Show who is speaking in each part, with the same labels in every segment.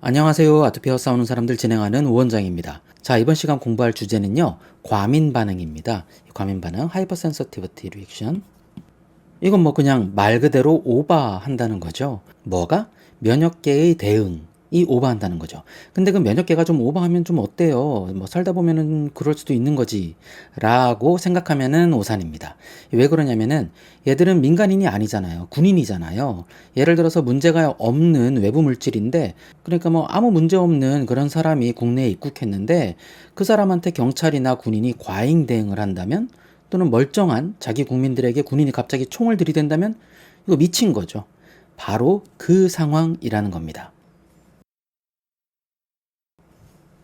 Speaker 1: 안녕하세요. 아토피와 싸우는 사람들 진행하는 우원장입니다. 자, 이번 시간 공부할 주제는요. 과민 반응입니다. 과민 반응, Hypersensitivity Reaction. 이건 뭐 그냥 말 그대로 오버한다는 거죠. 뭐가? 면역계의 대응이 오버한다는 거죠. 근데 그 면역계가 좀 오버하면 좀 어때요? 뭐 살다 보면은 그럴 수도 있는 거지. 라고 생각하면은 오산입니다. 왜 그러냐면은 얘들은 민간인이 아니잖아요. 군인이잖아요. 예를 들어서 문제가 없는 외부 물질인데, 그러니까 뭐 아무 문제 없는 그런 사람이 국내에 입국했는데 그 사람한테 경찰이나 군인이 과잉 대응을 한다면, 또는 멀쩡한 자기 국민들에게 군인이 갑자기 총을 들이댄다면 이거 미친 거죠. 바로 그 상황이라는 겁니다.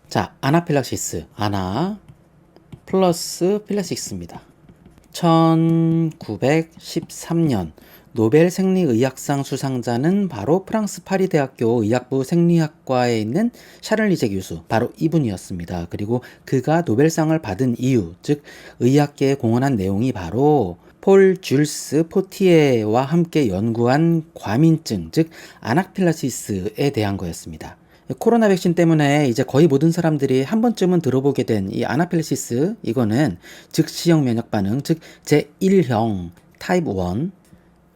Speaker 1: 자, 아나필락시스, 아나 플러스 필라식스입니다. 1913년 노벨 생리의학상 수상자는 바로 프랑스 파리 대학교 의학부 생리학과에 있는 샤를리제 교수, 바로 이분이었습니다. 그리고 그가 노벨상을 받은 이유, 즉 의학계에 공헌한 내용이 바로 폴 줄스 포티에와 함께 연구한 과민증, 즉 아나필라시스에 대한 거였습니다. 코로나 백신 때문에 이제 거의 모든 사람들이 한 번쯤은 들어보게 된 이 아나필리시스, 이거는 즉시형 면역 반응, 즉 제1형 타입 1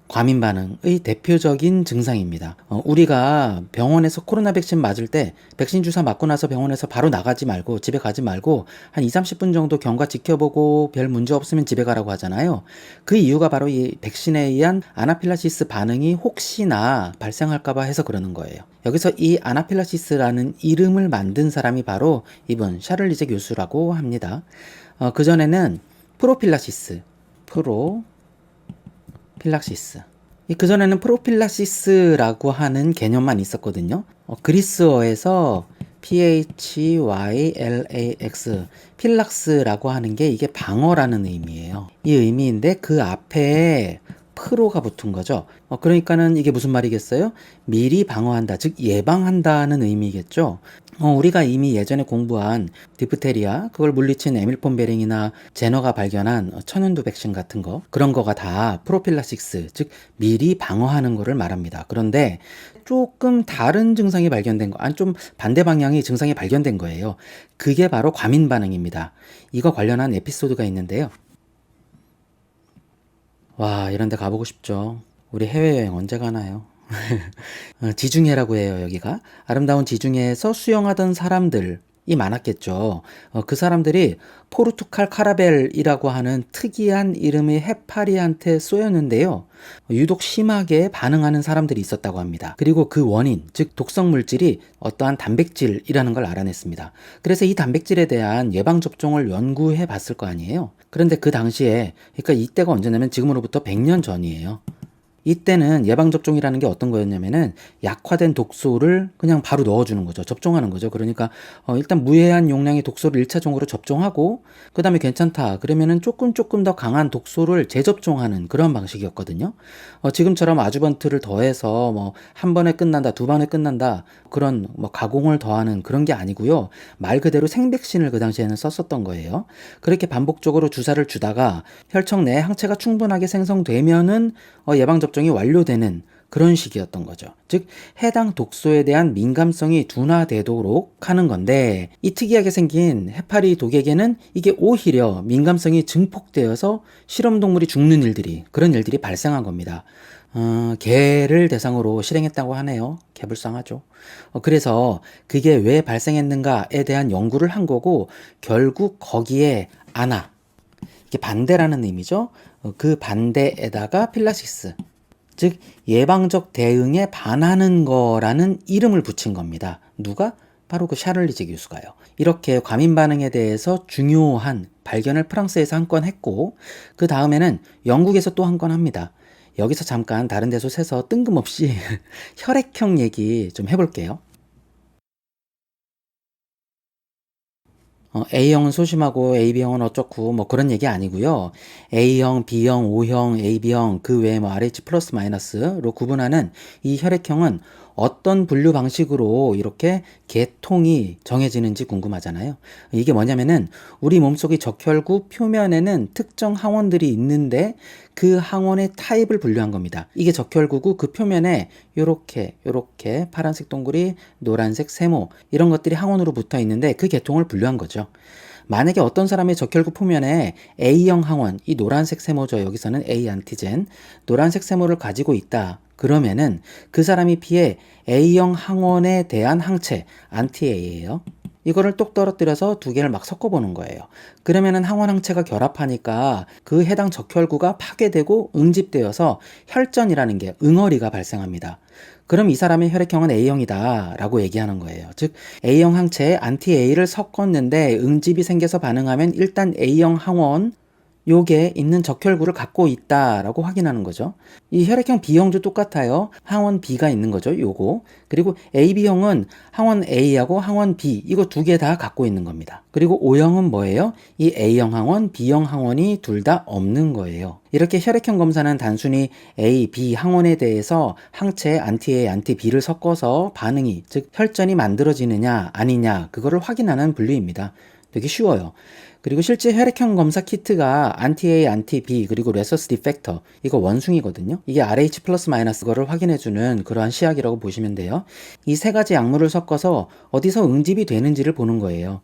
Speaker 1: 과민 반응의 대표적인 증상입니다. 우리가 병원에서 코로나 백신 맞을 때 백신 주사 맞고 나서 병원에서 바로 나가지 말고 집에 가지 말고 한 2-30분 정도 경과 지켜보고 별 문제 없으면 집에 가라고 하잖아요. 그 이유가 바로 이 백신에 의한 아나필라시스 반응이 혹시나 발생할까봐 해서 그러는 거예요. 여기서 이 아나필라시스라는 이름을 만든 사람이 바로 이분 샤를리제 교수라고 합니다. 그전에는 프로필라시스, 필락시스. 그전에는 프로필락시스라고 하는 개념만 있었거든요. 그리스어에서 PHYLAX, 필락스라고 하는 게 이게 방어라는 의미예요. 이 의미인데 그 앞에 프로가 붙은 거죠. 그러니까는 이게 무슨 말이겠어요? 미리 방어한다, 즉 예방한다는 의미겠죠. 우리가 이미 예전에 공부한 디프테리아, 그걸 물리친 에밀폰 베링이나 제너가 발견한 천연두 백신 같은 거, 그런 거가 다 프로필라식스, 즉 미리 방어하는 거를 말합니다. 그런데 조금 다른 증상이 발견된 거, 아니 좀 반대 방향의 증상이 발견된 거예요. 그게 바로 과민 반응입니다. 이거 관련한 에피소드가 있는데요. 와, 이런 데 가보고 싶죠. 우리 해외여행 언제 가나요? 지중해라고 해요, 여기가. 아름다운 지중해에서 수영하던 사람들이 많았겠죠. 그 사람들이 포르투칼 카라벨이라고 하는 특이한 이름의 해파리한테 쏘였는데요. 유독 심하게 반응하는 사람들이 있었다고 합니다. 그리고 그 원인, 즉 독성 물질이 어떠한 단백질이라는 걸 알아냈습니다. 그래서 이 단백질에 대한 예방접종을 연구해 봤을 거 아니에요. 그런데 그 당시에, 그러니까 이때가 언제냐면 지금으로부터 100년 전이에요. 이때는 예방접종이라는 게 어떤 거였냐면은 약화된 독소를 그냥 바로 넣어주는 거죠. 접종하는 거죠. 그러니까 일단 무해한 용량의 독소를 1차적으로 접종하고, 그 다음에 괜찮다 그러면은 조금 더 강한 독소를 재접종하는 그런 방식이었거든요. 지금처럼 아주번트를 더해서 뭐 한 번에 끝난다, 두 번에 끝난다, 그런 뭐 가공을 더하는 그런 게 아니고요. 말 그대로 생백신을 그 당시에는 썼었던 거예요. 그렇게 반복적으로 주사를 주다가 혈청 내에 항체가 충분하게 생성되면은 예방접종이 완료되는 그런 식이었던 거죠. 즉 해당 독소에 대한 민감성이 둔화되도록 하는 건데, 이 특이하게 생긴 해파리 독에게는 이게 오히려 민감성이 증폭되어서 실험동물이 죽는 일들이, 그런 일들이 발생한 겁니다. 개를 대상으로 실행했다고 하네요. 개불쌍하죠. 그래서 그게 왜 발생했는가에 대한 연구를 한 거고, 결국 거기에 아나, 이게 반대라는 의미죠. 그 반대에다가 필라시스, 즉 예방적 대응에 반하는 거라는 이름을 붙인 겁니다. 누가? 바로 그 샤를리제 교수가요. 이렇게 과민 반응에 대해서 중요한 발견을 프랑스에서 한 건 했고, 그 다음에는 영국에서 또 한 건 합니다. 여기서 잠깐 다른 데서 새서 뜬금없이 혈액형 얘기 좀 해볼게요. A형은 소심하고 AB형은 어쩌고 뭐 그런 얘기 아니고요. A형, B형, O형, AB형 그 외에 뭐 RH 플러스 마이너스로 구분하는 이 혈액형은 어떤 분류 방식으로 이렇게 계통이 정해지는지 궁금하잖아요. 이게 뭐냐면은 우리 몸속의 적혈구 표면에는 특정 항원들이 있는데 그 항원의 타입을 분류한 겁니다. 이게 적혈구고 그 표면에 요렇게 파란색 동그리, 노란색 세모 이런 것들이 항원으로 붙어 있는데 그 계통을 분류한 거죠. 만약에 어떤 사람의 적혈구 표면에 A형 항원, 이 노란색 세모죠. 여기서는 A 안티젠, 노란색 세모를 가지고 있다. 그러면은 그 사람이 피에 A형 항원에 대한 항체, 안티-A예요. 이거를 똑 떨어뜨려서 두 개를 막 섞어보는 거예요. 그러면은 항원 항체가 결합하니까 그 해당 적혈구가 파괴되고 응집되어서 혈전이라는 게 응어리가 발생합니다. 그럼 이 사람의 혈액형은 A형이다 라고 얘기하는 거예요. 즉 A형 항체에 안티-A를 섞었는데 응집이 생겨서 반응하면 일단 A형 항원 요게 있는 적혈구를 갖고 있다라고 확인하는 거죠. 이 혈액형 B형도 똑같아요. 항원 B가 있는 거죠. 요거. 그리고 AB형은 항원 A하고 항원 B 이거 두 개 다 갖고 있는 겁니다. 그리고 O형은 뭐예요? 이 A형 항원, B형 항원이 둘 다 없는 거예요. 이렇게 혈액형 검사는 단순히 A, B 항원에 대해서 항체 안티-A, 안티-B를 섞어서 반응이 즉 혈전이 만들어지느냐 아니냐 그거를 확인하는 분류입니다. 되게 쉬워요. 그리고 실제 혈액형 검사 키트가 안티-A, 안티-B 그리고 레서스 디펙터 이거 원숭이거든요. 이게 RH 플러스 마이너스 거를 확인해주는 그러한 시약이라고 보시면 돼요. 이 세 가지 약물을 섞어서 어디서 응집이 되는지를 보는 거예요.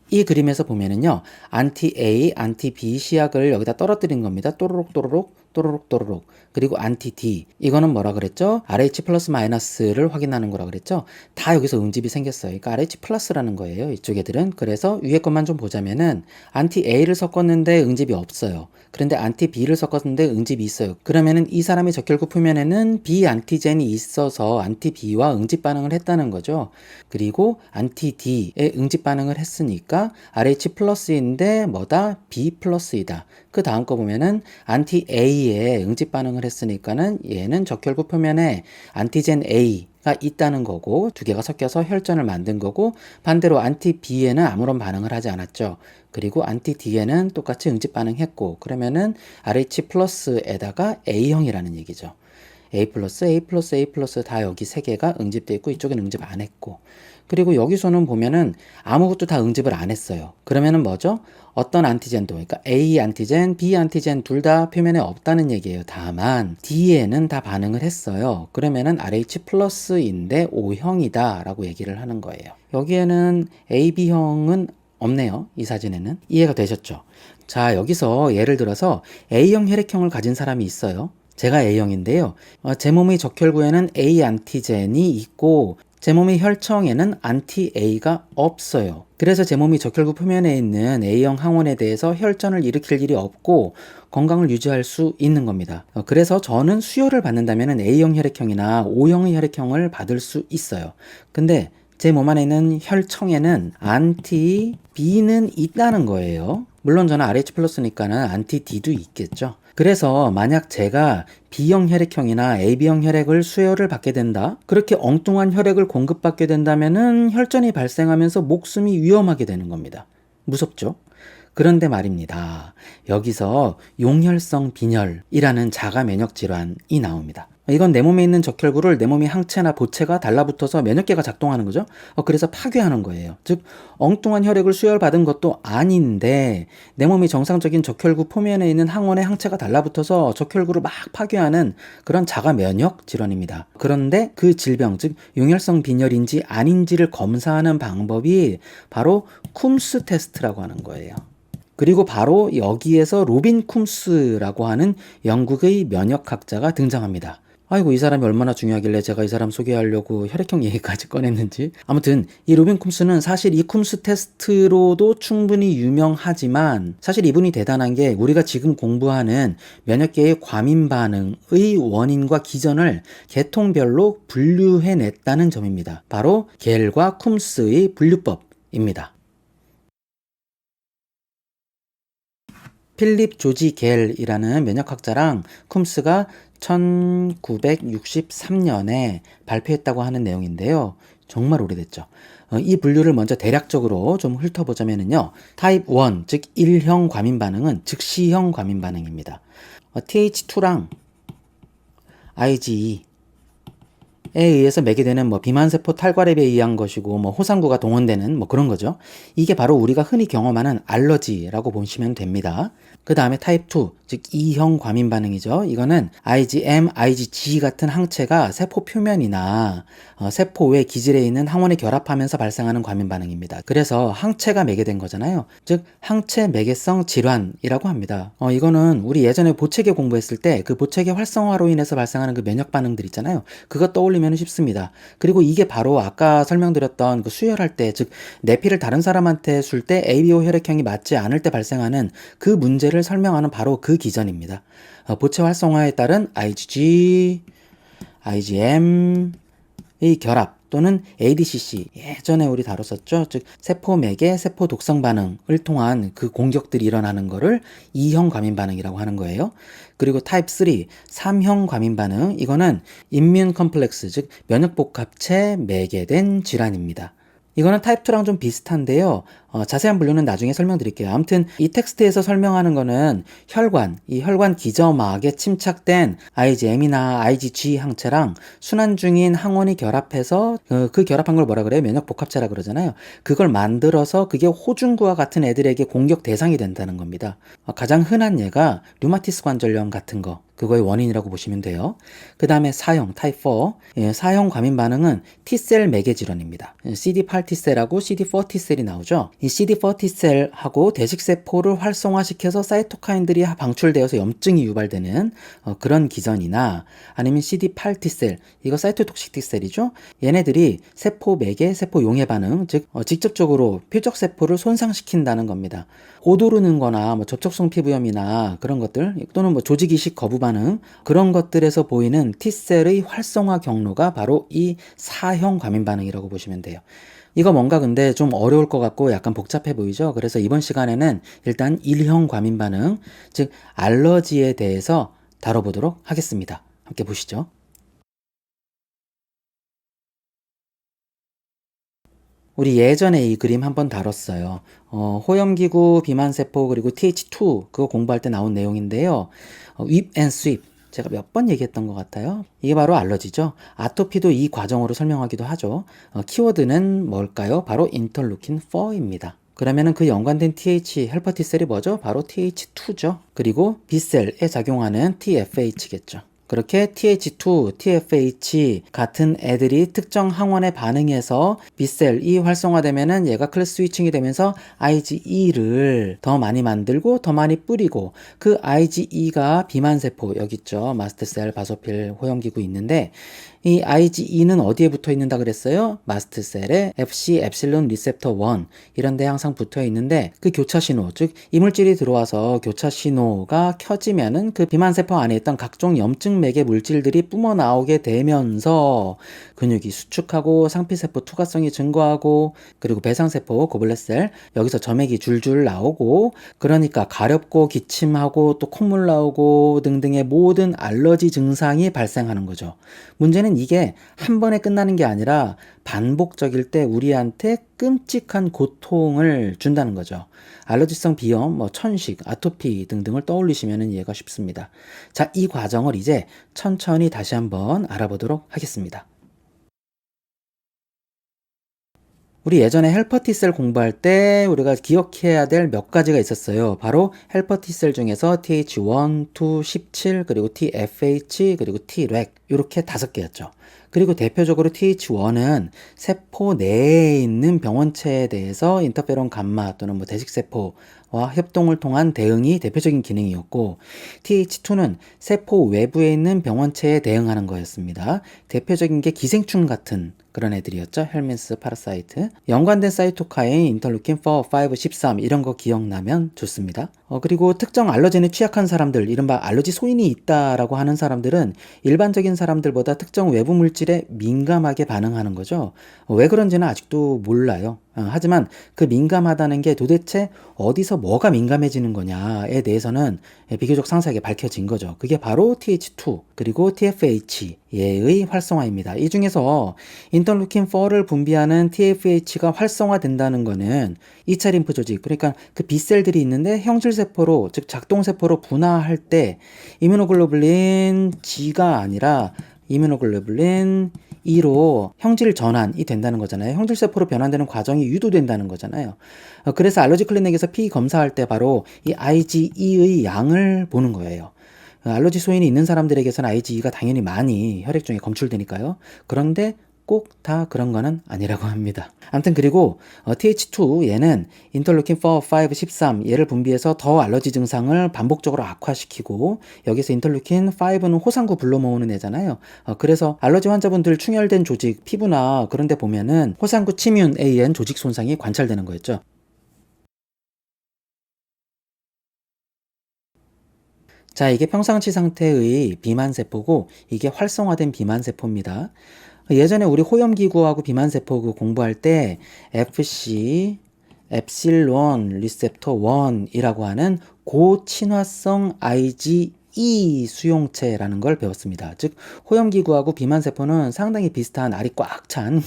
Speaker 1: 이 그림에서 보면은요, 안티-A, 안티-B 시약을 여기다 떨어뜨린 겁니다. 또로록 또로록 또로록 또로록. 그리고 안티-D 이거는 뭐라 그랬죠? RH 플러스 마이너스를 확인하는 거라 그랬죠? 다 여기서 응집이 생겼어요. 그러니까 RH 플러스라는 거예요. 이쪽 애들은. 그래서 위에 것만 좀 보자면은 안티-A를 섞었는데 응집이 없어요. 그런데 안티-B를 섞었는데 응집이 있어요. 그러면은 이 사람의 적혈구 표면에는 B 안티젠이 있어서 안티-B와 응집 반응을 했다는 거죠. 그리고 안티-D에 응집 반응을 했으니까 RH 플러스인데 뭐다? B 플러스이다. 그 다음 거 보면은 안티-A에 응집 반응을 했으니까는 얘는 적혈구 표면에 안티젠 A가 있다는 거고 두 개가 섞여서 혈전을 만든 거고 반대로 안티-B에는 아무런 반응을 하지 않았죠. 그리고 안티-D에는 똑같이 응집 반응했고 그러면은 RH 플러스에다가 A형이라는 얘기죠. A 플러스, A 플러스, A 플러스 다 여기 세 개가 응집돼 있고 이쪽엔 응집 안 했고 그리고 여기서는 보면은 아무것도 다 응집을 안 했어요. 그러면은 뭐죠? 어떤 안티젠도 그러니까 A 안티젠, B 안티젠 둘 다 표면에 없다는 얘기예요. 다만 D에는 다 반응을 했어요. 그러면은 RH 플러스인데 O형이다 라고 얘기를 하는 거예요. 여기에는 AB형은 없네요. 이 사진에는. 이해가 되셨죠? 자, 여기서 예를 들어서 A형 혈액형을 가진 사람이 있어요. 제가 A형인데요. 제 몸의 적혈구에는 A 안티젠이 있고 제 몸의 혈청에는 안티-A가 없어요. 그래서 제 몸이 적혈구 표면에 있는 A형 항원에 대해서 혈전을 일으킬 일이 없고 건강을 유지할 수 있는 겁니다. 그래서 저는 수혈을 받는다면 A형 혈액형이나 O형 혈액형을 받을 수 있어요. 근데 제 몸 안에 있는 혈청에는 안티-B는 있다는 거예요. 물론 저는 RH 플러스니까는 안티-D도 있겠죠. 그래서 만약 제가 B형 혈액형이나 AB형 혈액을 수혈을 받게 된다. 그렇게 엉뚱한 혈액을 공급받게 된다면은 혈전이 발생하면서 목숨이 위험하게 되는 겁니다. 무섭죠? 그런데 말입니다. 여기서 용혈성 빈혈이라는 자가 면역 질환이 나옵니다. 이건 내 몸에 있는 적혈구를 내 몸의 항체나 보체가 달라붙어서 면역계가 작동하는 거죠. 그래서 파괴하는 거예요. 즉 엉뚱한 혈액을 수혈받은 것도 아닌데 내 몸이 정상적인 적혈구 표면에 있는 항원의 항체가 달라붙어서 적혈구를 막 파괴하는 그런 자가 면역 질환입니다. 그런데 그 질병, 즉 용혈성 빈혈인지 아닌지를 검사하는 방법이 바로 쿰스 테스트라고 하는 거예요. 그리고 바로 여기에서 로빈 쿰스라고 하는 영국의 면역학자가 등장합니다. 아이고 이 사람이 얼마나 중요하길래 제가 이 사람 소개하려고 혈액형 얘기까지 꺼냈는지. 아무튼 이 로빈 쿰스는 사실 이 쿰스 테스트로도 충분히 유명하지만 사실 이분이 대단한 게 우리가 지금 공부하는 면역계의 과민 반응의 원인과 기전을 계통별로 분류해냈다는 점입니다. 바로 겔과 쿰스의 분류법입니다. 필립 조지 겔이라는 면역학자랑 쿰스가 1963년에 발표했다고 하는 내용인데요. 정말 오래됐죠. 이 분류를 먼저 대략적으로 좀 훑어보자면요. 타입 1, 즉 1형 과민 반응은 즉시형 과민 반응입니다. TH2랑 IgE 의해서 매개되는 뭐 비만세포 탈괄에 의한 것이고 뭐 호상구가 동원되는 뭐 그런 거죠. 이게 바로 우리가 흔히 경험하는 알러지라고 보시면 됩니다. 그 다음에 타입 2, 즉 2형 과민 반응이죠. 이거는 IgM, IgG 같은 항체가 세포 표면이나 세포 외 기질에 있는 항원이 결합하면서 발생하는 과민 반응입니다. 그래서 항체가 매개된 거잖아요. 즉 항체 매개성 질환이라고 합니다. 이거는 우리 예전에 보체계 공부했을 때 그 보체계 활성화로 인해서 발생하는 그 면역 반응들 있잖아요. 그거 떠올리면 쉽습니다. 그리고 이게 바로 아까 설명드렸던 그 수혈할 때, 즉 내피를 다른 사람한테 줄 때 ABO 혈액형이 맞지 않을 때 발생하는 그 문제를 설명하는 바로 그 기전입니다. 보체 활성화에 따른 IgG, IgM의 결합 또는 ADCC, 예전에 우리 다뤘었죠. 즉 세포 매개, 세포 독성 반응을 통한 그 공격들이 일어나는 거를 2형 과민 반응이라고 하는 거예요. 그리고 타입 3, 3형 과민 반응, 이거는 임뮨 컴플렉스, 즉 면역 복합체 매개된 질환입니다. 이거는 타입 2랑 좀 비슷한데요. 자세한 분류는 나중에 설명드릴게요. 아무튼 이 텍스트에서 설명하는 거는 혈관, 이 혈관 기저막에 침착된 IgM이나 IgG 항체랑 순환 중인 항원이 결합해서 그 결합한 걸 뭐라 그래요? 면역 복합체라 그러잖아요. 그걸 만들어서 그게 호중구와 같은 애들에게 공격 대상이 된다는 겁니다. 가장 흔한 예가 류마티스 관절염 같은 거, 그거의 원인이라고 보시면 돼요. 그 다음에 4형, 타입 4. 4형 과민 반응은 T셀 매개 질환입니다. CD8 T셀하고 CD4 T셀이 나오죠. 이 CD4 T셀하고 대식세포를 활성화시켜서 사이토카인들이 방출되어서 염증이 유발되는 그런 기전이나, 아니면 CD8 T셀, 이거 사이토톡식 T셀이죠. 얘네들이 세포 매개, 세포 용해 반응, 즉 직접적으로 표적세포를 손상시킨다는 겁니다. 오도르는 거나 뭐 접촉성 피부염이나 그런 것들, 또는 뭐 조직이식 거부 반응, 그런 것들에서 보이는 T셀의 활성화 경로가 바로 이 4형 과민 반응이라고 보시면 돼요. 이거 뭔가 근데 좀 어려울 것 같고 약간 복잡해 보이죠? 그래서 이번 시간에는 일단 1형 과민 반응, 즉 알러지에 대해서 다뤄보도록 하겠습니다. 함께 보시죠. 우리 예전에 이 그림 한번 다뤘어요. 호염기구, 비만세포, 그리고 TH2 그거 공부할 때 나온 내용인데요. 윕 앤 스윕, 제가 몇 번 얘기했던 것 같아요. 이게 바로 알러지죠. 아토피도 이 과정으로 설명하기도 하죠. 키워드는 뭘까요? 바로 인터루킨 4입니다. 그러면은 그 연관된 TH 헬퍼 T셀이 뭐죠? 바로 TH2죠. 그리고 B셀에 작용하는 TFH겠죠. 그렇게 TH2, TFH 같은 애들이 특정 항원에 반응해서 B셀이 활성화되면은 얘가 클래스 스위칭이 되면서 IgE를 더 많이 만들고 더 많이 뿌리고, 그 IgE가 비만세포, 여기 있죠. 마스트셀, 바소필, 호염기구 있는데, 이 IgE는 어디에 붙어 있는다 그랬어요? 마스트셀에 FC 엡실론 리셉터 1 이런 데 항상 붙어 있는데, 그 교차 신호, 즉 이물질이 들어와서 교차 신호가 켜지면은 그 비만세포 안에 있던 각종 염증 매개 물질들이 뿜어 나오게 되면서 근육이 수축하고 상피세포 투과성이 증가하고, 그리고 배상세포 고블렛셀, 여기서 점액이 줄줄 나오고, 그러니까 가렵고 기침하고 또 콧물 나오고 등등의 모든 알러지 증상이 발생하는 거죠. 문제는 이게 한 번에 끝나는 게 아니라 반복적일 때 우리한테 끔찍한 고통을 준다는 거죠. 알러지성 비염, 뭐 천식, 아토피 등등을 떠올리시면 이해가 쉽습니다. 자, 이 과정을 이제 천천히 다시 한번 알아보도록 하겠습니다. 우리 예전에 헬퍼 T셀 공부할 때 우리가 기억해야 될 몇 가지가 있었어요. 바로 헬퍼 T셀 중에서 TH1, 2, 17, 그리고 TFH, 그리고 Treg, 이렇게 5개였죠. 그리고 대표적으로 TH1은 세포 내에 있는 병원체에 대해서 인터페론 감마 또는 뭐 대식세포와 협동을 통한 대응이 대표적인 기능이었고, TH2는 세포 외부에 있는 병원체에 대응하는 거였습니다. 대표적인 게 기생충 같은 그런 애들이었죠. 헬민스 파라사이트. 연관된 사이토카인, 인터루킨 4, 5, 13 이런 거 기억나면 좋습니다. 그리고 특정 알러젠에 취약한 사람들, 이른바 알러지 소인이 있다라고 하는 사람들은 일반적인 사람들보다 특정 외부 물질에 민감하게 반응하는 거죠. 왜 그런지는 아직도 몰라요. 하지만 그 민감하다는 게 도대체 어디서 뭐가 민감해지는 거냐에 대해서는 비교적 상세하게 밝혀진 거죠. 그게 바로 TH2 그리고 TFH의 활성화입니다. 이 중에서 인터루킨 4를 분비하는 TFH가 활성화된다는 거는 2차 림프 조직, 그러니까 그 B셀들이 있는데 형질세포로, 즉 작동세포로 분화할 때 이뮤노글로불린 G가 아니라 이뮤노글로불린 IgE로 형질 전환이 된다는 거잖아요. 형질세포로 변환되는 과정이 유도된다는 거잖아요. 그래서 알러지 클리닉에서 피 검사할 때 바로 이 IgE의 양을 보는 거예요. 알러지 소인이 있는 사람들에게서는 IgE가 당연히 많이 혈액 중에 검출되니까요. 그런데 꼭 다 그런 거는 아니라고 합니다. 아무튼 그리고 TH2 얘는 인터루킨 4, 5, 13 얘를 분비해서 더 알러지 증상을 반복적으로 악화시키고, 여기서 인터루킨 5는 호상구 불러 모으는 애잖아요. 그래서 알러지 환자분들 충혈된 조직, 피부나 그런 데 보면은 호상구 침윤에 의한 조직 손상이 관찰되는 거였죠. 자, 이게 평상시 상태의 비만세포고, 이게 활성화된 비만세포입니다. 예전에 우리 호염기구하고 비만세포 그 공부할 때 FC, 엡실론 리셉터 1이라고 하는 고친화성 IgE 수용체라는 걸 배웠습니다. 즉, 호염기구하고 비만세포는 상당히 비슷한 알이 꽉 찬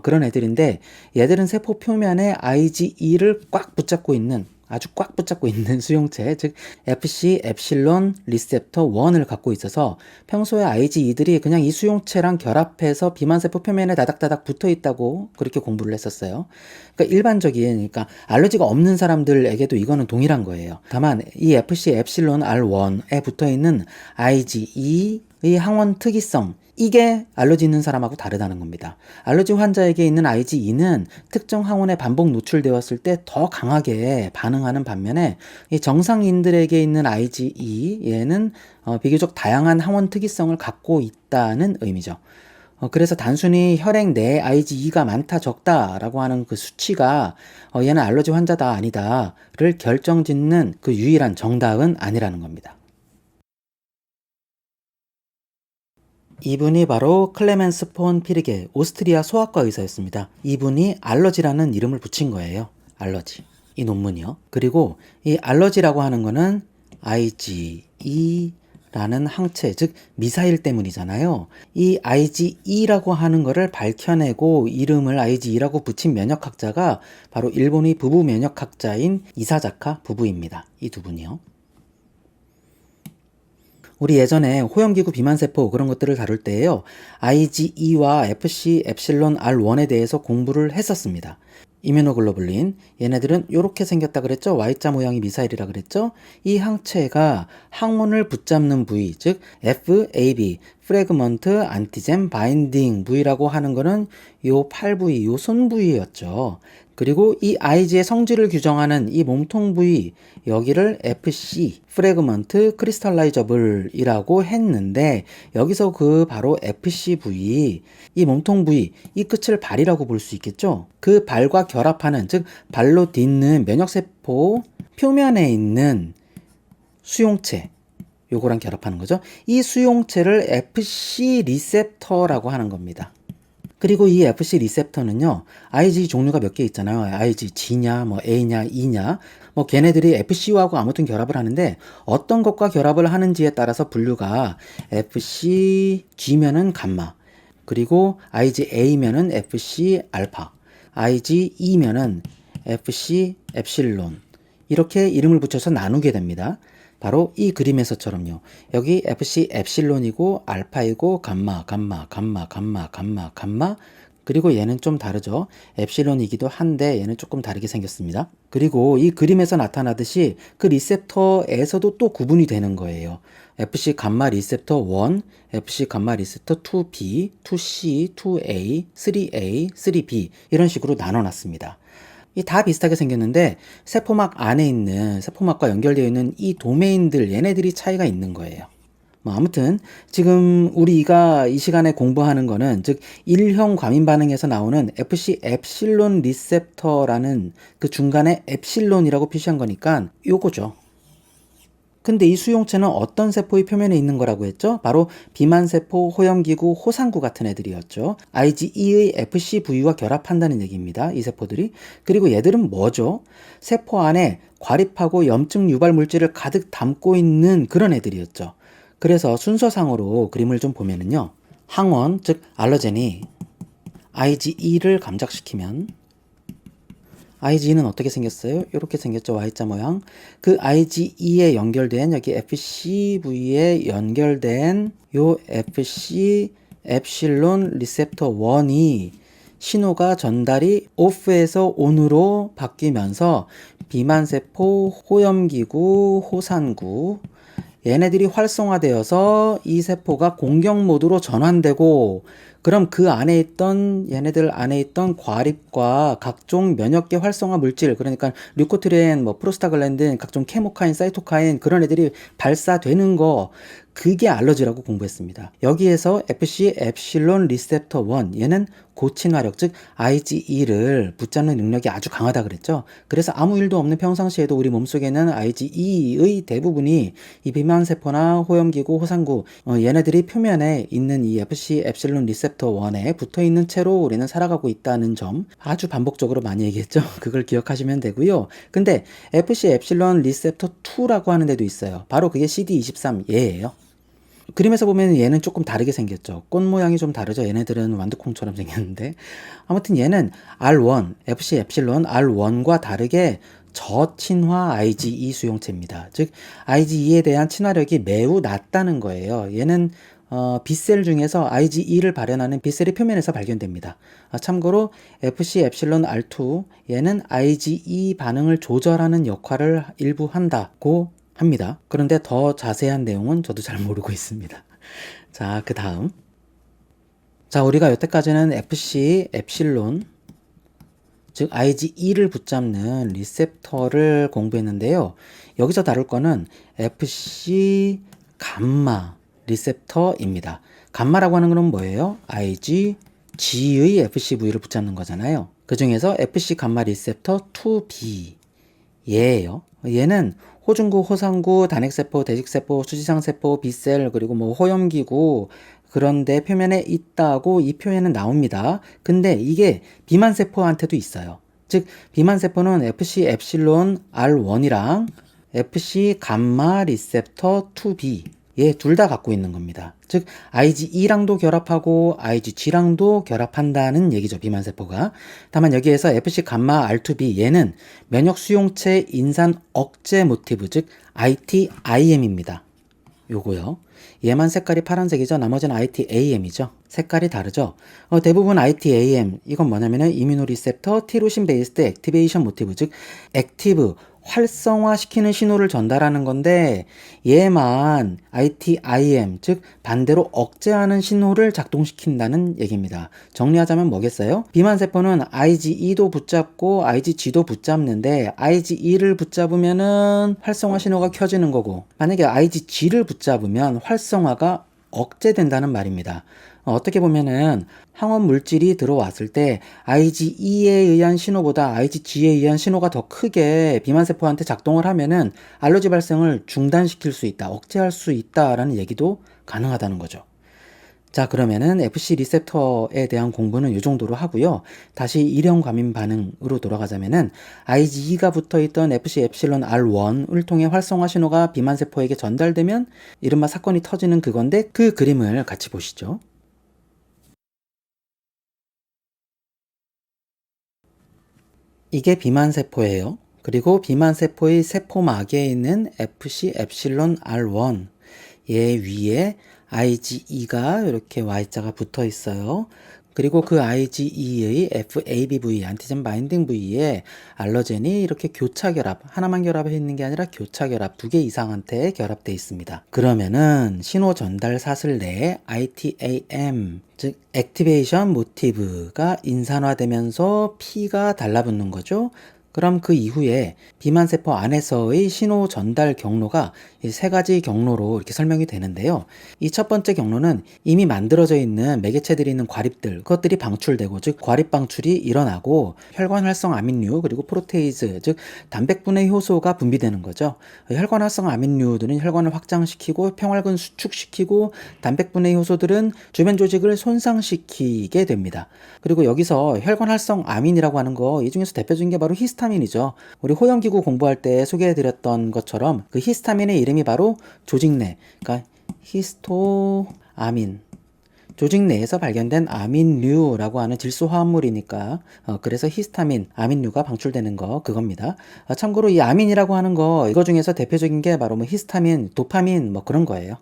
Speaker 1: 그런 애들인데, 얘들은 세포 표면에 IgE를 꽉 붙잡고 있는, 아주 꽉 붙잡고 있는 수용체, 즉 FC 엡실론 리셉터 1을 갖고 있어서 평소에 IgE들이 그냥 이 수용체랑 결합해서 비만세포 표면에 다닥다닥 붙어 있다고 그렇게 공부를 했었어요. 그러니까 일반적인, 그러니까 알러지가 없는 사람들에게도 이거는 동일한 거예요. 다만 이 FC 엡실론 R1에 붙어 있는 IgE의 항원 특이성, 이게 알러지 있는 사람하고 다르다는 겁니다. 알러지 환자에게 있는 IgE는 특정 항원에 반복 노출되었을 때 더 강하게 반응하는 반면에, 이 정상인들에게 있는 IgE 얘는 비교적 다양한 항원 특이성을 갖고 있다는 의미죠. 그래서 단순히 혈액 내 IgE가 많다 적다라고 하는 그 수치가 얘는 알러지 환자다 아니다를 결정짓는 그 유일한 정답은 아니라는 겁니다. 이분이 바로 클레멘스 폰 피르게, 오스트리아 소아과 의사였습니다. 이분이 알러지라는 이름을 붙인 거예요. 알러지. 이 논문이요. 그리고 이 알러지라고 하는 거는 IgE라는 항체, 즉 미사일 때문이잖아요. 이 IgE라고 하는 거를 밝혀내고 이름을 IgE라고 붙인 면역학자가 바로 일본의 부부 면역학자인 이사자카 부부입니다. 이 두 분이요. 우리 예전에 호염기구 비만세포 그런 것들을 다룰 때에요, IgE와 FC 엡실론 R1에 대해서 공부를 했었습니다. 이뮤노글로불린, 얘네들은 이렇게 생겼다 그랬죠. Y자 모양이 미사일이라 그랬죠. 이 항체가 항원을 붙잡는 부위, 즉 FAB, 프래그먼트 안티젠 바인딩 부위라고 하는 거는 요 팔 부위, 요 손 부위였죠. 그리고 이 Ig의 성질을 규정하는 이 몸통 부위, 여기를 FC, 프래그먼트 크리스탈라이저블이라고 했는데, 여기서 그 바로 FC 부위, 이 몸통 부위, 이 끝을 발이라고 볼 수 있겠죠? 그 발과 결합하는, 즉 발로 딛는 면역세포 표면에 있는 수용체, 요거랑 결합하는 거죠. 이 수용체를 FC 리셉터라고 하는 겁니다. 그리고 이 FC 리셉터는요, IG 종류가 몇 개 있잖아요. IgG냐, 뭐 A냐, E냐, 뭐 걔네들이 FC하고 아무튼 결합을 하는데, 어떤 것과 결합을 하는지에 따라서 분류가 FCG면은 감마, 그리고 IgA면은 FC 알파, IgE면은 FC 엡실론, 이렇게 이름을 붙여서 나누게 됩니다. 바로 이 그림에서처럼요. 여기 FC 엡실론이고 알파이고 감마, 감마, 감마, 감마, 감마, 감마, 그리고 얘는 좀 다르죠. 엡실론이기도 한데 얘는 조금 다르게 생겼습니다. 그리고 이 그림에서 나타나듯이 그 리셉터에서도 또 구분이 되는 거예요. FC 감마 리셉터 1, FC 감마 리셉터 2B, 2C, 2A, 3A, 3B 이런 식으로 나눠놨습니다. 이 다 비슷하게 생겼는데 세포막 안에 있는, 세포막과 연결되어 있는 이 도메인들, 얘네들이 차이가 있는 거예요. 뭐 아무튼 지금 우리가 이 시간에 공부하는 거는, 즉 1형 과민 반응에서 나오는 FC 엡실론 리셉터라는 그 중간에 엡실론이라고 표시한 거니까 요거죠. 근데 이 수용체는 어떤 세포의 표면에 있는 거라고 했죠? 바로 비만세포, 호염기구, 호상구 같은 애들이었죠. IgE의 FC 부위와 결합한다는 얘기입니다. 이 세포들이. 그리고 얘들은 뭐죠? 세포 안에 과립하고 염증 유발 물질을 가득 담고 있는 그런 애들이었죠. 그래서 순서상으로 그림을 좀 보면은요, 항원, 즉 알러젠이 IgE를 감작시키면 IgE는 어떻게 생겼어요? 이렇게 생겼죠. Y자 모양. 그 IgE에 연결된, 여기 FC 부위에 연결된 요 FC 엡실론 리셉터 1이 신호가 전달이 오프에서 온으로 바뀌면서 비만세포, 호염기구, 호산구 얘네들이 활성화되어서 이 세포가 공격 모드로 전환되고, 그럼 그 안에 있던 얘네들 안에 있던 과립과 각종 면역계 활성화 물질, 그러니까 류코트리엔, 뭐 프로스타글랜딘, 각종 케모카인, 사이토카인 그런 애들이 발사되는 거, 그게 알러지라고 공부했습니다. 여기에서 FC 엡실론 리셉터 1 얘는 고친화력, 즉 IgE를 붙잡는 능력이 아주 강하다 그랬죠. 그래서 아무 일도 없는 평상시에도 우리 몸속에는 IgE의 대부분이 이 비만세포나 호염기구, 호상구 얘네들이 표면에 있는 이 FC 엡실론 리셉터 1에 붙어있는 채로 우리는 살아가고 있다는 점, 아주 반복적으로 많이 얘기했죠. 그걸 기억하시면 되고요. 근데 FC 엡실론 리셉터 2라고 하는 데도 있어요. 바로 그게 CD23 얘예요. 그림에서 보면 얘는 조금 다르게 생겼죠. 꽃 모양이 좀 다르죠. 얘네들은 완두콩처럼 생겼는데, 아무튼 얘는 R1, FC 엡실론 R1과 다르게 저친화 IgE 수용체입니다. 즉 IgE에 대한 친화력이 매우 낮다는 거예요. 얘는 B셀 중에서 IgE를 발현하는 B셀이 표면에서 발견됩니다. 참고로 FC 엡실론 R2 얘는 IgE 반응을 조절하는 역할을 일부 한다고 합니다. 그런데 더 자세한 내용은 저도 잘 모르고 있습니다. 자, 그 다음. 자, 우리가 여태까지는 FC 엡실론, 즉 IgE를 붙잡는 리셉터를 공부했는데요. 여기서 다룰 거는 FC 감마 리셉터입니다. 감마라고 하는 것은 뭐예요? IgG의 FCV를 붙잡는 거잖아요. 그 중에서 FC 감마 리셉터 2B 얘예요. 얘는 호중구, 호상구, 단핵세포, 대식세포, 수지상세포, B셀, 그리고 뭐 호염기구, 그런데 표면에 있다고 이 표현은 나옵니다. 근데 이게 비만세포한테도 있어요. 즉 비만세포는 FC 엡실론 R1이랑 FC 감마 리셉터 2B 얘 둘 다 갖고 있는 겁니다. 즉 IgE랑도 결합하고 IgG랑도 결합한다는 얘기죠. 비만세포가. 다만 여기에서 FC 감마 R2B 얘는 면역 수용체 인산 억제 모티브, 즉 ITIM입니다. 요거요. 얘만 색깔이 파란색이죠. 나머지는 ITAM이죠. 색깔이 다르죠. 대부분 ITAM 이건 뭐냐면은 이뮤노 리셉터 티로신 베이스드 액티베이션 모티브, 즉 액티브 활성화시키는 신호를 전달하는 건데, 얘만 ITIM, 즉 반대로 억제하는 신호를 작동시킨다는 얘기입니다. 정리하자면 뭐겠어요? 비만세포는 IgE도 붙잡고 IgG도 붙잡는데, IgE를 붙잡으면은 활성화 신호가 켜지는 거고, 만약에 IgG를 붙잡으면 활성화가 억제된다는 말입니다. 어떻게 보면은 항원 물질이 들어왔을 때 IgE에 의한 신호보다 IgG에 의한 신호가 더 크게 비만세포한테 작동을 하면은 알러지 발생을 중단시킬 수 있다, 억제할 수 있다라는 얘기도 가능하다는 거죠. 자, 그러면은 FC 리셉터에 대한 공부는 이 정도로 하고요. 다시 일형 과민 반응으로 돌아가자면은 IgE가 붙어있던 FC 엡실론 R1을 통해 활성화 신호가 비만세포에게 전달되면 이른바 사건이 터지는 그건데, 그 그림을 같이 보시죠. 이게 비만세포예요. 그리고 비만세포의 세포막에 있는 FC 엡실론 R1 얘 위에 IgE가 이렇게 Y자가 붙어 있어요. 그리고 그 IgE의 FABV, 안티젠 바인딩 부위에 알러젠이 이렇게 교차 결합, 하나만 결합해 있는 게 아니라 교차 결합 2개 이상한테 결합되어 있습니다. 그러면은 신호 전달 사슬 내에 ITAM, 즉 액티베이션 모티브가 인산화되면서 P가 달라붙는 거죠. 그럼 그 이후에 비만세포 안에서의 신호 전달 경로가 이 세 가지 경로로 이렇게 설명이 되는데요. 이 첫 번째 경로는 이미 만들어져 있는 매개체들이 있는 과립들, 그것들이 방출되고, 즉 과립 방출이 일어나고 혈관 활성 아민류, 그리고 프로테이즈, 즉 단백분해 효소가 분비되는 거죠. 혈관 활성 아민류들은 혈관을 확장시키고 평활근 수축시키고, 단백분해 효소들은 주변 조직을 손상시키게 됩니다. 그리고 여기서 혈관 활성 아민이라고 하는 거, 이 중에서 대표적인 게 바로 히스타민이죠. 우리 호염기구 공부할 때 소개해드렸던 것처럼 그 히스타민의 이름이 바로 조직 내, 그러니까 히스토아민, 조직 내에서 발견된 아민류라고 하는 질소 화합물이니까 그래서 히스타민, 아민류가 방출되는 거 그겁니다. 참고로 이 아민이라고 하는 거, 이거 중에서 대표적인 게 바로 뭐 히스타민, 도파민 뭐 그런 거예요.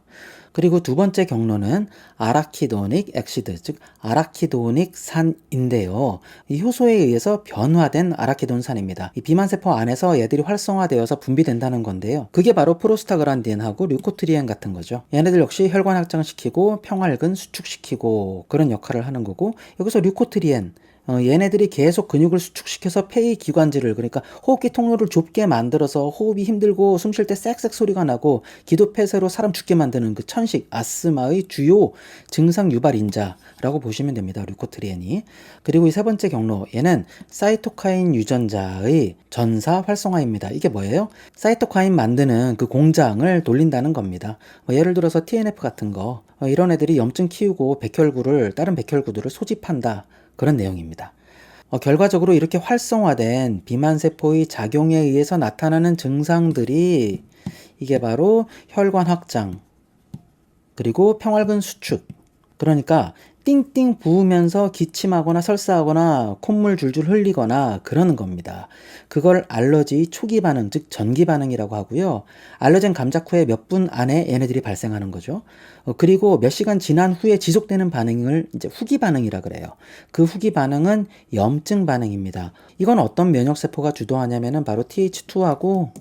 Speaker 1: 그리고 두 번째 경로는 아라키도닉 엑시드, 즉 아라키도닉 산인데요. 이 효소에 의해서 변화된 아라키돈산입니다. 이 비만세포 안에서 얘들이 활성화되어서 분비된다는 건데요. 그게 바로 프로스타그란딘하고 류코트리엔 같은 거죠. 얘네들 역시 혈관 확장시키고 평활근 수축시키고 그런 역할을 하는 거고, 여기서 류코트리엔, 얘네들이 계속 근육을 수축시켜서 폐의 기관지를, 그러니까 호흡기 통로를 좁게 만들어서 호흡이 힘들고 숨 쉴 때 쌕쌕 소리가 나고 기도 폐쇄로 사람 죽게 만드는 그 천식 아스마의 주요 증상 유발 인자라고 보시면 됩니다. 류코트리엔이. 그리고 이 세 번째 경로, 얘는 사이토카인 유전자의 전사 활성화입니다. 이게 뭐예요? 사이토카인 만드는 그 공장을 돌린다는 겁니다. 예를 들어서 TNF 같은 거, 이런 애들이 염증 키우고 백혈구를, 다른 백혈구들을 소집한다, 그런 내용입니다. 결과적으로 이렇게 활성화된 비만세포의 작용에 의해서 나타나는 증상들이, 이게 바로 혈관 확장, 그리고 평활근 수축, 그러니까 띵띵 부으면서 기침하거나 설사하거나 콧물 줄줄 흘리거나 그러는 겁니다. 그걸 알러지 초기 반응, 즉 전기 반응이라고 하고요. 알러젠 감작 후에 몇 분 안에 얘네들이 발생하는 거죠. 그리고 몇 시간 지난 후에 지속되는 반응을 이제 후기 반응이라 그래요. 그 후기 반응은 염증 반응입니다. 이건 어떤 면역세포가 주도하냐면은 바로 TH2하고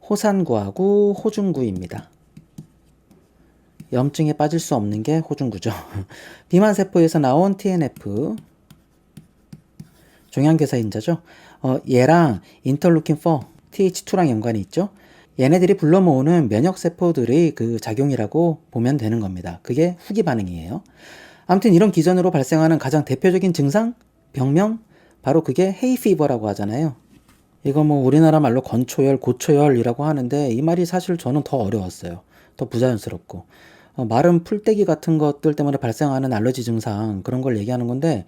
Speaker 1: 호산구하고 호중구입니다. 염증에 빠질 수 없는 게 호중구죠. 비만세포에서 나온 TNF, 종양괴사인자죠. 얘랑 인터루킨4, TH2랑 연관이 있죠. 얘네들이 불러 모으는 면역세포들의 그 작용이라고 보면 되는 겁니다. 그게 후기 반응이에요. 아무튼 이런 기전으로 발생하는 가장 대표적인 증상, 병명, 바로 그게 헤이피버라고 하잖아요. 이거 뭐 우리나라 말로 건초열, 고초열이라고 하는데 이 말이 사실 저는 더 어려웠어요. 더 부자연스럽고. 마른 풀떼기 같은 것들 때문에 발생하는 알러지 증상, 그런 걸 얘기하는 건데,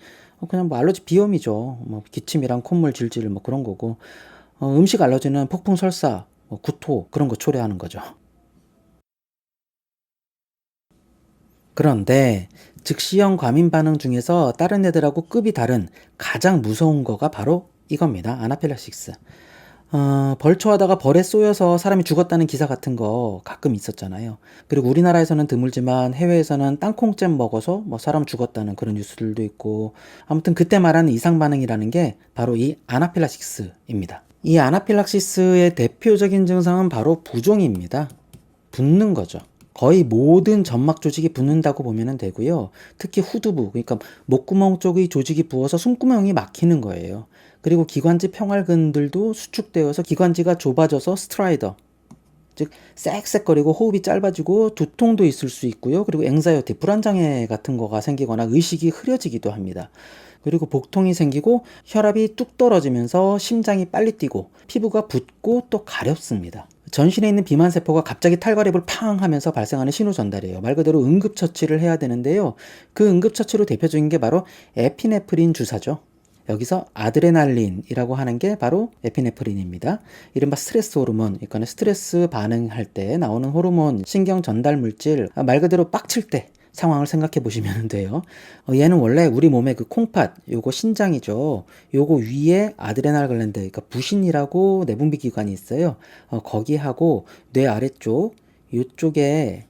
Speaker 1: 그냥 뭐 알러지 비염이죠. 뭐 기침이랑 콧물 질질 뭐 그런 거고, 음식 알러지는 폭풍 설사, 뭐 구토, 그런 거 초래하는 거죠. 그런데 즉시형 과민 반응 중에서 다른 애들하고 급이 다른 가장 무서운 거가 바로 이겁니다. 아나필락시스. 벌초하다가 벌에 쏘여서 사람이 죽었다는 기사 같은 거 가끔 있었잖아요. 그리고 우리나라에서는 드물지만 해외에서는 땅콩잼 먹어서 뭐 사람 죽었다는 그런 뉴스들도 있고, 아무튼 그때 말하는 이상 반응이라는 게 바로 이 아나필락시스입니다. 이 아나필락시스의 대표적인 증상은 바로 부종입니다. 붓는 거죠. 거의 모든 점막 조직이 붓는다고 보면 되고요. 특히 후두부, 그러니까 목구멍 쪽의 조직이 부어서 숨구멍이 막히는 거예요. 그리고 기관지 평활근들도 수축되어서 기관지가 좁아져서 스트라이더, 즉 쌕쌕거리고 호흡이 짧아지고 두통도 있을 수 있고요. 그리고 앵자이어티, 불안장애 같은 거가 생기거나 의식이 흐려지기도 합니다. 그리고 복통이 생기고 혈압이 뚝 떨어지면서 심장이 빨리 뛰고 피부가 붓고 또 가렵습니다. 전신에 있는 비만세포가 갑자기 탈과립을 팡 하면서 발생하는 신호 전달이에요. 말 그대로 응급처치를 해야 되는데요. 그 응급처치로 대표적인 게 바로 에피네프린 주사죠. 여기서 아드레날린이라고 하는 게 바로 에피네프린입니다. 이른바 스트레스 호르몬, 그러니까 스트레스 반응할 때 나오는 호르몬, 신경 전달 물질, 말 그대로 빡칠 때 상황을 생각해 보시면 돼요. 얘는 원래 우리 몸의 그 콩팥, 요거 신장이죠. 요거 위에 아드레날 글랜드, 그러니까 부신이라고 내분비 기관이 있어요. 거기하고 뇌 아래쪽, 요쪽에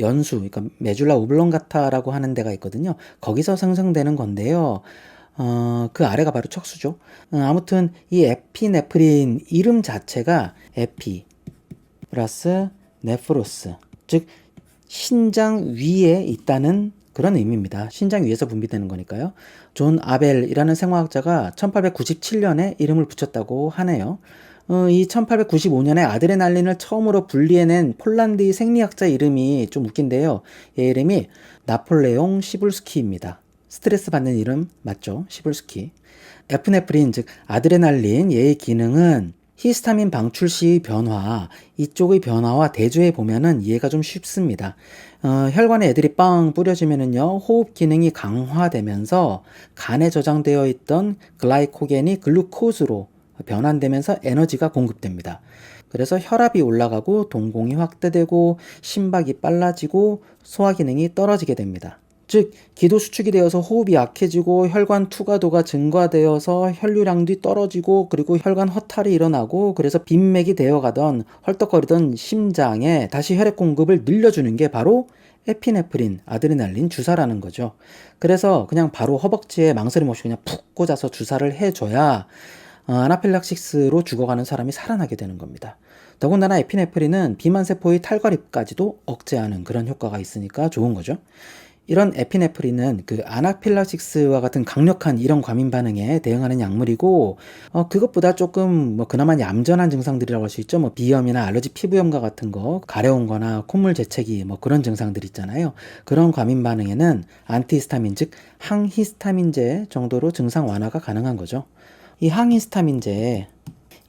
Speaker 1: 연수, 그러니까 메줄라 오블롱가타라고 하는 데가 있거든요. 거기서 생성되는 건데요. 그 아래가 바로 척수죠. 아무튼 이 에피네프린 이름 자체가 에피 플러스 네프로스, 즉 신장 위에 있다는 그런 의미입니다. 신장 위에서 분비되는 거니까요. 존 아벨이라는 생화학자가 1897년에 이름을 붙였다고 하네요. 이 1895년에 아드레날린을 처음으로 분리해낸 폴란드의 생리학자 이름이 좀 웃긴데요. 얘 이름이 나폴레옹 시불스키입니다. 스트레스 받는 이름 맞죠? 시불스키. 에프네프린, 즉 아드레날린, 얘의 기능은 히스타민 방출 시의 변화, 이쪽의 변화와 대조해 보면은 이해가 좀 쉽습니다. 혈관에 애들이 빵 뿌려지면은요, 호흡 기능이 강화되면서 간에 저장되어 있던 글라이코겐이 글루코즈로 변환되면서 에너지가 공급됩니다. 그래서 혈압이 올라가고 동공이 확대되고 심박이 빨라지고 소화 기능이 떨어지게 됩니다. 즉 기도 수축이 되어서 호흡이 약해지고 혈관 투과도가 증가되어서 혈류량도 떨어지고 그리고 혈관 허탈이 일어나고 그래서 빈맥이 되어가던 헐떡거리던 심장에 다시 혈액 공급을 늘려주는 게 바로 에피네프린, 아드레날린 주사라는 거죠. 그래서 그냥 바로 허벅지에 망설임 없이 그냥 푹 꽂아서 주사를 해줘야 아나필락시스로 죽어가는 사람이 살아나게 되는 겁니다. 더군다나 에피네프린은 비만세포의 탈과립까지도 억제하는 그런 효과가 있으니까 좋은 거죠. 이런 에피네프린은 그 아나필락시스와 같은 강력한 이런 과민 반응에 대응하는 약물이고 그것보다 조금 그나마 얌전한 증상들이라고 할 수 있죠. 비염이나 알러지 피부염과 같은 거, 가려운 거나 콧물 재채기 그런 증상들 있잖아요. 그런 과민 반응에는 안티히스타민 즉 항히스타민제 정도로 증상 완화가 가능한 거죠. 이 항히스타민제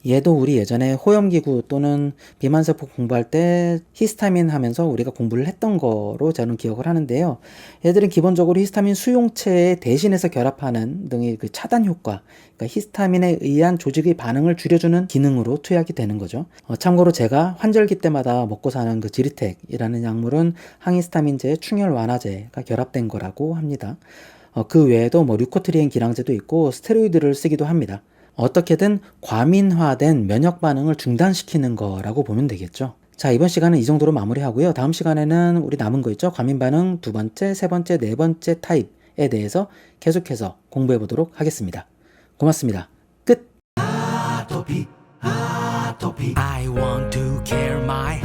Speaker 1: 얘도 우리 예전에 호염기구 또는 비만세포 공부할 때 히스타민 하면서 우리가 공부를 했던 거로 저는 기억을 하는데요. 얘들은 기본적으로 히스타민 수용체에 대신해서 결합하는 등의 그 차단 효과, 그러니까 히스타민에 의한 조직의 반응을 줄여주는 기능으로 투약이 되는 거죠. 참고로 제가 환절기 때마다 먹고 사는 그 지리텍이라는 약물은 항히스타민제에 충혈 완화제가 결합된 거라고 합니다. 그 외에도 류코트리엔 기량제도 있고 스테로이드를 쓰기도 합니다. 어떻게든 과민화된 면역 반응을 중단시키는 거라고 보면 되겠죠. 자, 이번 시간은 이 정도로 마무리하고요. 다음 시간에는 우리 남은 거 있죠? 과민 반응 두 번째, 세 번째, 네 번째 타입에 대해서 계속해서 공부해 보도록 하겠습니다. 고맙습니다. 끝! I want to care my